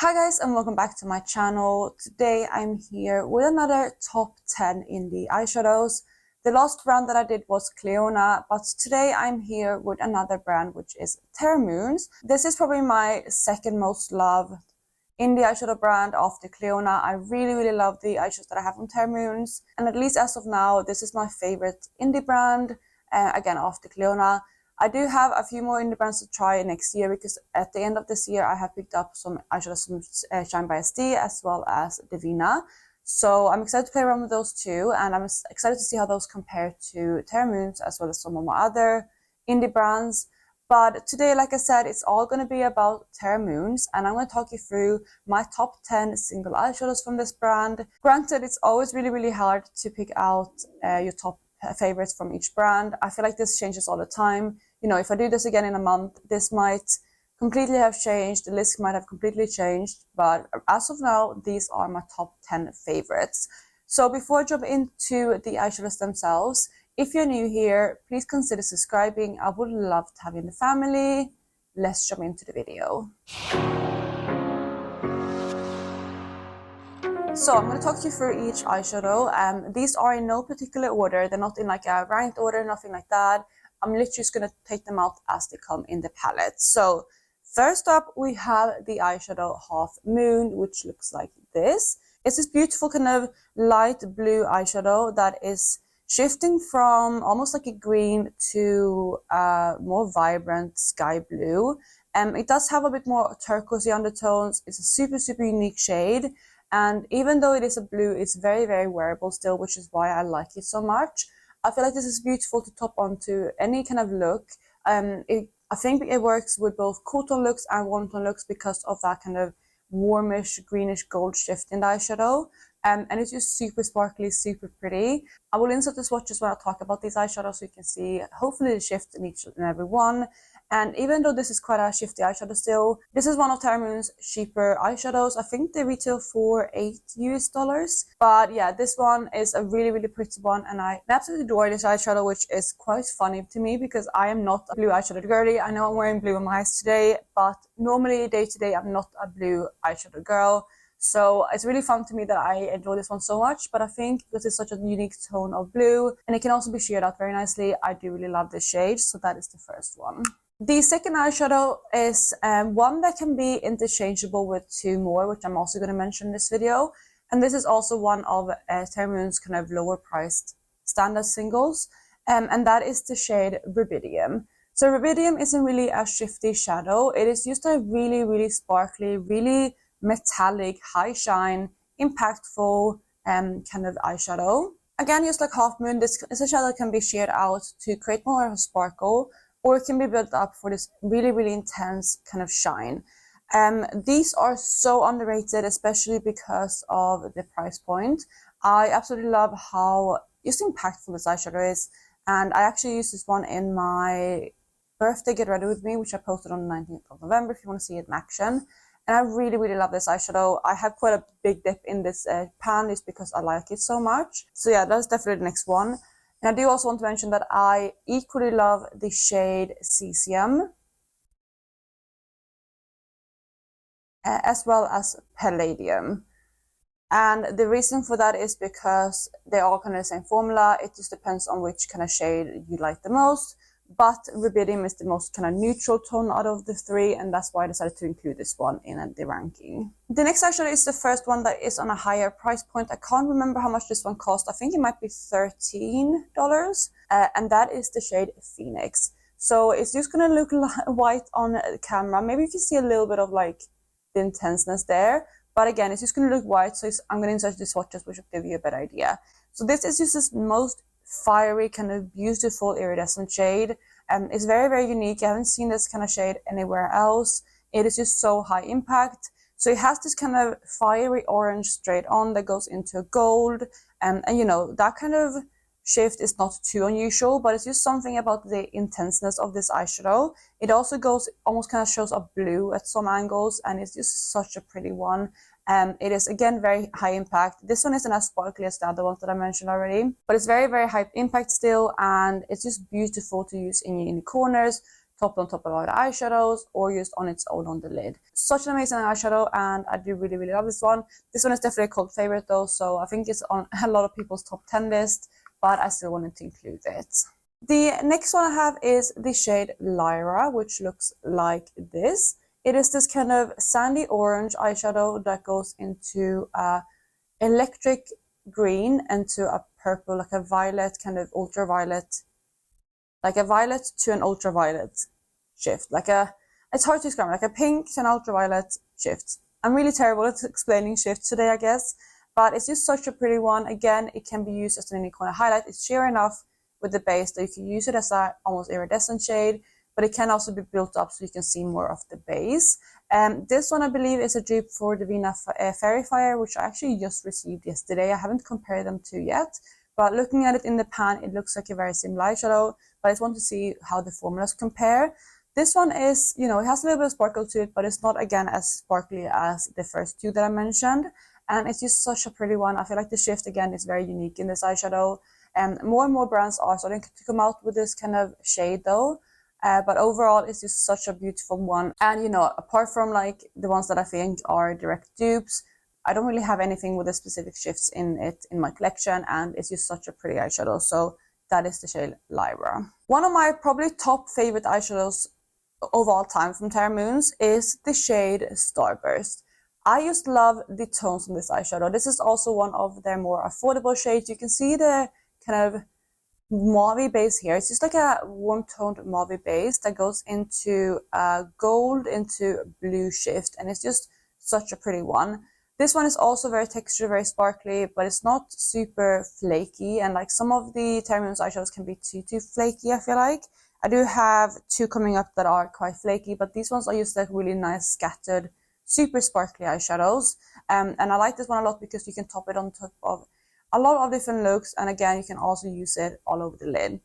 Hi guys, and welcome back to my channel. Today I'm here with another top 10 indie eyeshadows. The last brand that I did was Cleona, but today I'm here with another brand, which is Terra Moons. This is probably my second most loved indie eyeshadow brand after Cleona. I really love the eyeshadows that I have from Terra Moons, and at least as of now, this is my favorite indie brand, again after Cleona. I do have a few more indie brands to try next year because at the end of this year I have picked up some eyeshadows from Shine by SD as well as Divina. So I'm excited to play around with those two, and I'm excited to see how those compare to Terra Moons as well as some of my other indie brands. But today, like I said, it's all going to be about Terra Moons, and I'm going to talk you through my top 10 single eyeshadows from this brand. Granted, it's always really hard to pick out your top favorites from each brand. I feel like this changes all the time. You know, if I do this again in a month, this might completely have changed, the list might have completely changed, but as of now, these are my top 10 favorites. So before I jump into the eyeshadows themselves, if you're new here, please consider subscribing. I would love to have you in the family. Let's jump into the video. So I'm going to talk you through each eyeshadow. These are in no particular order. They're not in like a ranked order, nothing like that. I'm literally just going to take them out as they come in the palette. So first up, we have the eyeshadow Half Moon, which looks like this. It's this beautiful kind of light blue eyeshadow that is shifting from almost like a green to a more vibrant sky blue. It does have a bit more turquoisey undertones. It's a super unique shade. And even though it is a blue, it's very wearable still, which is why I like it so much. I feel like this is beautiful to top onto any kind of look. I think it works with both cool tone looks and warm tone looks because of that kind of warmish, greenish gold shift in the eyeshadow. And it's just super sparkly, super pretty. I will insert the swatches when I talk about these eyeshadows so you can see hopefully the shift in each and every one. And even though this is quite a shifty eyeshadow still, this is one of Terra Moon's cheaper eyeshadows. I think they retail for $8 US. But yeah, this one is a really pretty one, and I absolutely adore this eyeshadow, which is quite funny to me because I am not a blue eyeshadow girly. I know I'm wearing blue on my eyes today, but normally day to day I'm not a blue eyeshadow girl. So it's really fun to me that I enjoy this one so much, but I think because it's such a unique tone of blue and it can also be sheared out very nicely, I do really love this shade. So that is the first one. The second eyeshadow is one that can be interchangeable with two more, which I'm also going to mention in this video. And this is also one of Terra Moon's kind of lower priced standard singles. And that is the shade Ridium. So Ridium isn't really a shifty shadow. It is just a really sparkly, really metallic, high shine, impactful kind of eyeshadow. Again, just like Half Moon, this is a shadow that can be sheared out to create more of a sparkle, or it can be built up for this really intense kind of shine. These are so underrated, especially because of the price point. I absolutely love how just impactful this eyeshadow is, and I actually used this one in my birthday Get Ready With Me, which I posted on the 19th of November if you want to see it in action. And I really love this eyeshadow. I have quite a big dip in this pan just because I like it so much. So yeah, that's definitely the next one. And I do also want to mention that I equally love the shade Cesium, as well as Palladium. And the reason for that is because they're all kind of the same formula. It just depends on which kind of shade you like the most. But Ridium is the most kind of neutral tone out of the three, and that's why I decided to include this one in the ranking. The next eyeshadow is the first one that is on a higher price point. I can't remember how much this one cost. I think it might be $13, and that is the shade Phoenix. So it's just going to look white on camera. Maybe you can see a little bit of like the intenseness there, but again, it's just going to look white. So I'm going to insert the swatches, which will give you a better idea. So this is just this most fiery kind of beautiful iridescent shade. It's very unique. I haven't seen this kind of shade anywhere else. It is just so high impact. So it has this kind of fiery orange straight on that goes into gold, and you know, that kind of shift is not too unusual, but it's just something about the intenseness of this eyeshadow. It also goes, almost kind of shows up blue at some angles, and it's just such a pretty one. It is again very high impact. This one isn't as sparkly as the other ones that I mentioned already, but it's very high impact still, and it's just beautiful to use in the corners, topped on top of our eyeshadows or used on its own on the lid. Such an amazing eyeshadow, and I do really, really love this one. This one is definitely a cult favorite though, so I think it's on a lot of people's top 10 list, but I still wanted to include it. The next one I have is the shade Lyra, which looks like this. It is this kind of sandy orange eyeshadow that goes into electric green into a purple, like a violet, kind of ultraviolet, like a violet to an ultraviolet shift. It's hard to describe, like a pink to an ultraviolet shift. I'm really terrible at explaining shifts today, I guess, but it's just such a pretty one. Again, it can be used as an unicorn highlight. It's sheer enough with the base that you can use it as a almost iridescent shade, but it can also be built up so you can see more of the base. This one I believe is a dupe for the Vina Fairy Fire, which I actually just received yesterday. I haven't compared them to yet, but looking at it in the pan, it looks like a very similar eyeshadow, but I just want to see how the formulas compare. This one is, you know, it has a little bit of sparkle to it, but it's not, again, as sparkly as the first two that I mentioned. And it's just such a pretty one. I feel like the shift, again, is very unique in this eyeshadow. And more brands are starting to come out with this kind of shade though. But overall, it's just such a beautiful one. And, you know, apart from like the ones that I think are direct dupes, I don't really have anything with the specific shifts in it in my collection. And it's just such a pretty eyeshadow. So that is the shade Lyra. One of my probably top favorite eyeshadows of all time from Terra Moons is the shade Starburst. I just love the tones on this eyeshadow. This is also one of their more affordable shades. You can see the kind of mauve base here. It's just like a warm toned mauve base that goes into gold into blue shift, and it's just such a pretty one. This one is also very textured, very sparkly, but it's not super flaky, and like some of the Terra Moons eyeshadows can be too flaky, I feel like. I do have two coming up that are quite flaky, but these ones are just like really nice scattered, super sparkly eyeshadows. And I like this one a lot because you can top it on top of a lot of different looks, and again, you can also use it all over the lid.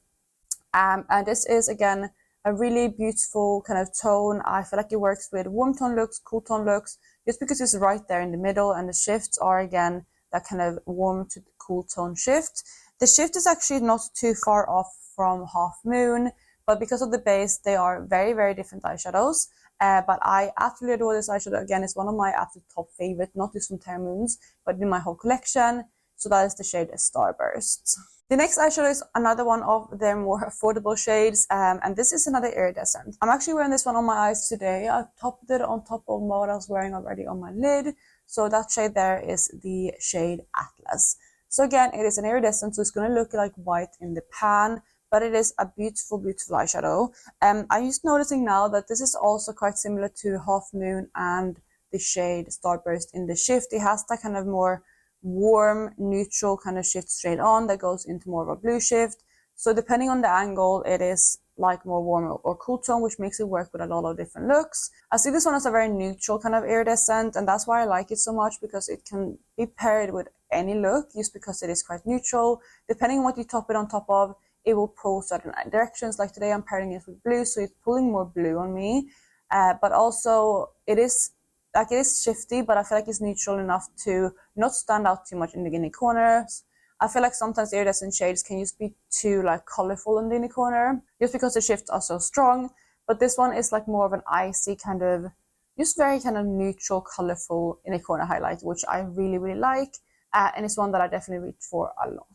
And this is, again, a really beautiful kind of tone. I feel like it works with warm tone looks, cool tone looks, just because it's right there in the middle, and the shifts are, again, that kind of warm to cool tone shift. The shift is actually not too far off from Half Moon, but because of the base, they are very, very different eyeshadows. But I absolutely adore this eyeshadow. Again, it's one of my absolute top favorite, not just from Terra Moons, but in my whole collection. So that is the shade Starburst. The next eyeshadow is another one of their more affordable shades, and this is another iridescent. I'm actually wearing this one on my eyes today. I topped it on top of what I was wearing already on my lid. So that shade there is the shade Atlas. So again, it is an iridescent, so it's going to look like white in the pan, but it is a beautiful, beautiful eyeshadow. I'm just noticing now that this is also quite similar to Half Moon and the shade Starburst in the shift. It has that kind of more warm, neutral kind of shift straight on that goes into more of a blue shift. So depending on the angle, it is like more warm or cool tone, which makes it work with a lot of different looks. I see this one as a very neutral kind of iridescent, and that's why I like it so much, because it can be paired with any look just because it is quite neutral. Depending on what you top it on top of, it will pull certain directions. Like today I'm pairing it with blue, so it's pulling more blue on me. But also it is shifty, but I feel like it's neutral enough to not stand out too much in the inner corners. I feel like sometimes iridescent shades can just be too like colorful in the inner corner, just because the shifts are so strong. But this one is like more of an icy kind of, just very kind of neutral, colorful inner corner highlight, which I really, really like. And it's one that I definitely reach for a lot.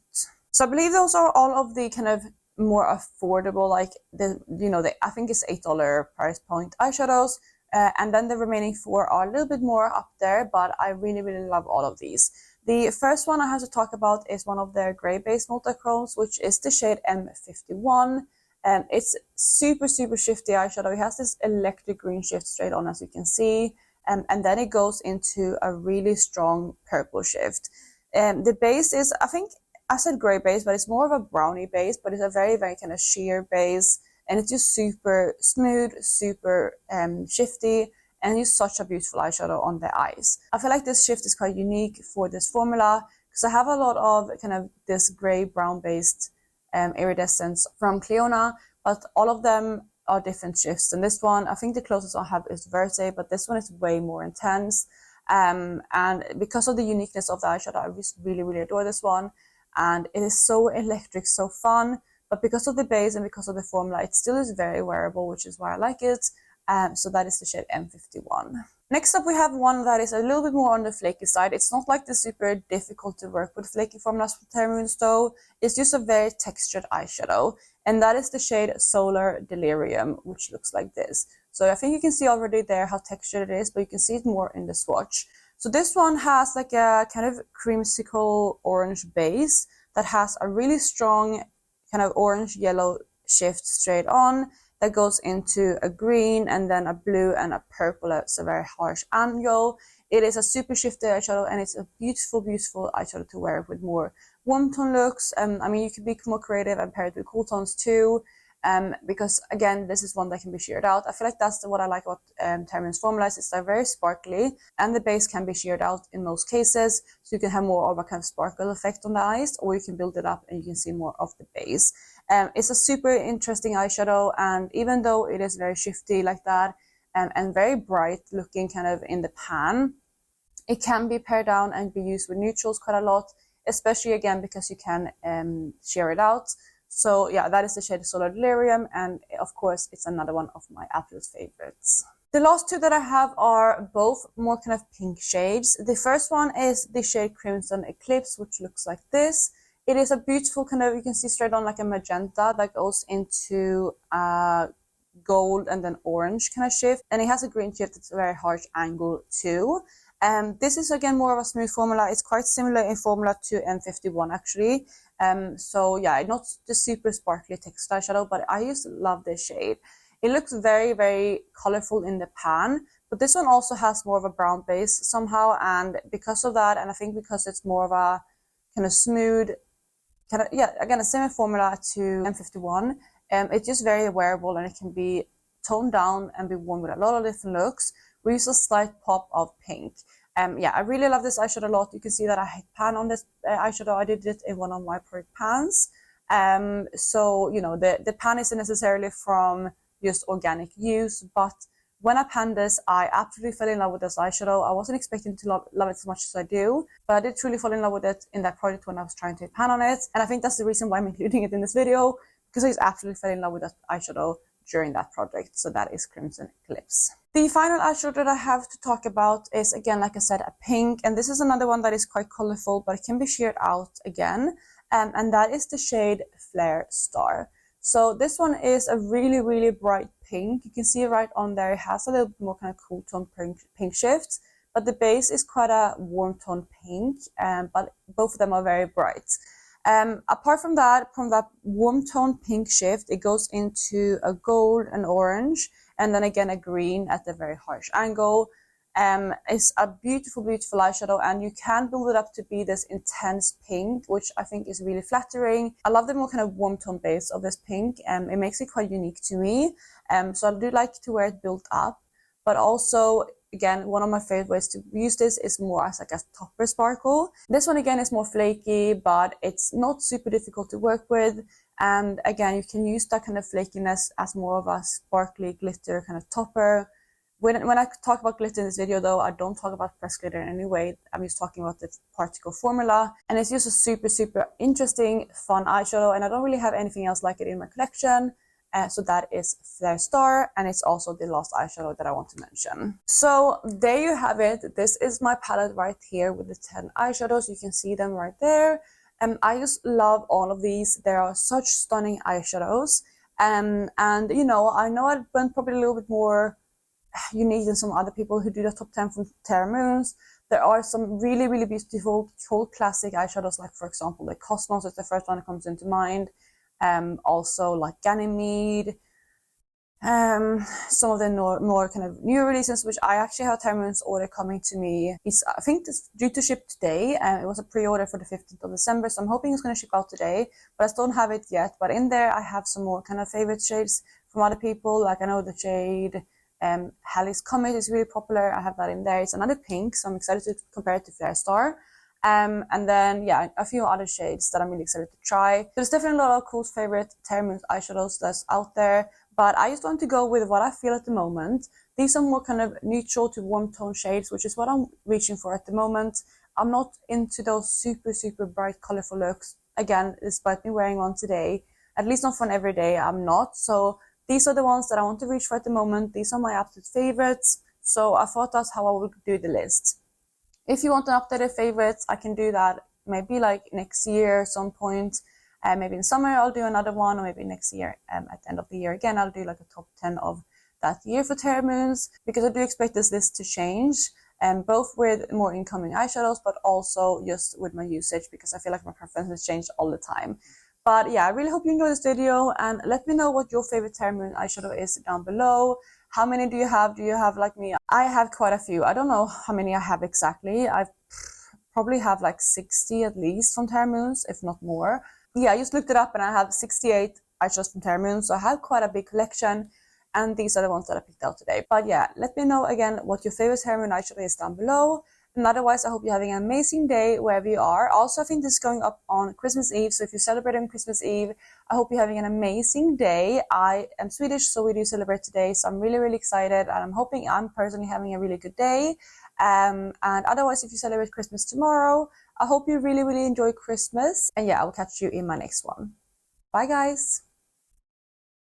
So I believe those are all of the kind of more affordable, like I think it's $8 price point eyeshadows. And then the remaining four are a little bit more up there, but I really, really love all of these. The first one I have to talk about is one of their gray-based multichromes, which is the shade M51. It's super, super shifty eyeshadow. It has this electric green shift straight on, as you can see. And then it goes into a really strong purple shift. The base is, I think I said gray base, but it's more of a brownie base, but it's a very, very kind of sheer base. And it's just super smooth, super shifty, and it's such a beautiful eyeshadow on the eyes. I feel like this shift is quite unique for this formula, because I have a lot of kind of this gray-brown based iridescents from Cleona, but all of them are different shifts. And this one, I think the closest I have is Verte, but this one is way more intense. And because of the uniqueness of the eyeshadow, I just really, really adore this one. And it is so electric, so fun, but because of the base and because of the formula, it still is very wearable, which is why I like it. So that is the shade M51. Next up, we have one that is a little bit more on the flaky side. It's not like the super difficult to work with flaky formulas from Terra Moons though. It's just a very textured eyeshadow, and that is the shade Solar Delirium, which looks like this. So I think you can see already there how textured it is, but you can see it more in the swatch. So this one has like a kind of creamsicle orange base that has a really strong kind of orange-yellow shift straight on that goes into a green and then a blue and a purple. It's a very harsh angle. It is a super shifty eyeshadow, and it's a beautiful, beautiful eyeshadow to wear with more warm tone looks. I mean, you can be more creative and pair it with cool tones too. Because again, this is one that can be sheared out. I feel like that's what I like about Terra Moons formulas. It's like very sparkly, and the base can be sheared out in most cases, so you can have more of a kind of sparkle effect on the eyes, or you can build it up and you can see more of the base. It's a super interesting eyeshadow, and even though it is very shifty like that and very bright looking kind of in the pan, it can be pared down and be used with neutrals quite a lot, especially again because you can shear it out. So yeah, that is the shade Solar Delirium, and of course it's another one of my absolute favorites. The last two that I have are both more kind of pink shades. The first one is the shade Crimson Eclipse, which looks like this. It is a beautiful kind of, you can see straight on like a magenta that goes into gold and then orange kind of shift, and it has a green shift. It's a very harsh angle too. This is again more of a smooth formula. It's quite similar in formula to M51 actually. So yeah, not the super sparkly texture eyeshadow, but I just love this shade. It looks very, very colorful in the pan, but this one also has more of a brown base somehow, and because of that, and I think because it's more of a kind of smooth, kind of, yeah, again, a similar formula to M51, it's just very wearable, and it can be toned down and be worn with a lot of different looks. We use a slight pop of pink. Yeah, I really love this eyeshadow a lot. You can see that I hit pan on this eyeshadow. I did it in one of my project pans. So, you know, the pan isn't necessarily from just organic use, but when I panned this, I absolutely fell in love with this eyeshadow. I wasn't expecting to love it as much as I do, but I did truly fall in love with it in that project when I was trying to pan on it. And I think that's the reason why I'm including it in this video, because I just absolutely fell in love with that eyeshadow during that project. So that is Crimson Eclipse. The final eyeshadow that I have to talk about is, again, like I said, a pink, and this is another one that is quite colorful, but it can be sheared out again, and that is the shade Flare Star. So this one is a really, really bright pink. You can see right on there, it has a little bit more kind of cool tone pink shift, but the base is quite a warm tone pink, but both of them are very bright. Apart from that warm tone pink shift, it goes into a gold and orange, and then again a green at a very harsh angle. It's a beautiful, beautiful eyeshadow, and you can build it up to be this intense pink, which I think is really flattering. I love the more kind of warm tone base of this pink, it makes it quite unique to me. So I do like to wear it built up, but also, again, one of my favorite ways to use this is more as like a topper sparkle. This one again is more flaky, but it's not super difficult to work with. And again, you can use that kind of flakiness as more of a sparkly glitter kind of topper. When I talk about glitter in this video though, I don't talk about pressed glitter in any way. I'm just talking about the particle formula. And it's just a super, super interesting, fun eyeshadow. And I don't really have anything else like it in my collection. So that is Flare Star, and it's also the last eyeshadow that I want to mention. So there you have it. This is my palette right here with the 10 eyeshadows. You can see them right there. I just love all of these. There are such stunning eyeshadows. And you know I went probably a little bit more unique than some other people who do the top 10 from Terra Moons. There are some really, really beautiful, cool classic eyeshadows, like for example, the Cosmos is the first one that comes into mind. Also like Ganymede, some of the more kind of new releases, which I actually have Terra Moons order coming to me. I think it's due to ship today, and it was a pre-order for the 15th of December, so I'm hoping it's going to ship out today, but I still don't have it yet. But in there I have some more kind of favorite shades from other people, like I know the shade Halley's Comet is really popular. I have that in there. It's another pink, so I'm excited to compare it to Flare Star. And then, yeah, a few other shades that I'm really excited to try. There's definitely a lot of cool favorite Terra Moons eyeshadows that's out there, but I just want to go with what I feel at the moment. These are more kind of neutral to warm tone shades, which is what I'm reaching for at the moment. I'm not into those super, super bright, colorful looks, again, despite me wearing one today. at least not for an everyday. I'm not. So these are the ones that I want to reach for at the moment. These are my absolute favorites. So I thought that's how I would do the list. If you want an updated favorites, I can do that maybe like next year some point. Maybe in summer I'll do another one, or maybe next year at the end of the year again I'll do like a top 10 of that year for Terra Moons, because I do expect this list to change, both with more incoming eyeshadows but also just with my usage, because I feel like my preferences change all the time. But yeah, I really hope you enjoyed this video, and let me know what your favorite Terra Moon eyeshadow is down below. How many do you have? Do you have like me? I have quite a few. I don't know how many I have exactly. I probably have like 60 at least from Terra Moons, if not more. Yeah, I just looked it up and I have 68 eyeshadows from Terra Moons, so I have quite a big collection, and these are the ones that I picked out today. But yeah, let me know again what your favorite Terra Moon eyeshadow is down below. And otherwise, I hope you're having an amazing day wherever you are. Also, I think this is going up on Christmas Eve, so if you're celebrating Christmas Eve, I hope you're having an amazing day. I am Swedish, so we do celebrate today, so I'm really, really excited, and I'm hoping I'm personally having a really good day. And otherwise, if you celebrate Christmas tomorrow, I hope you really, really enjoy Christmas. And yeah, I will catch you in my next one. Bye, guys!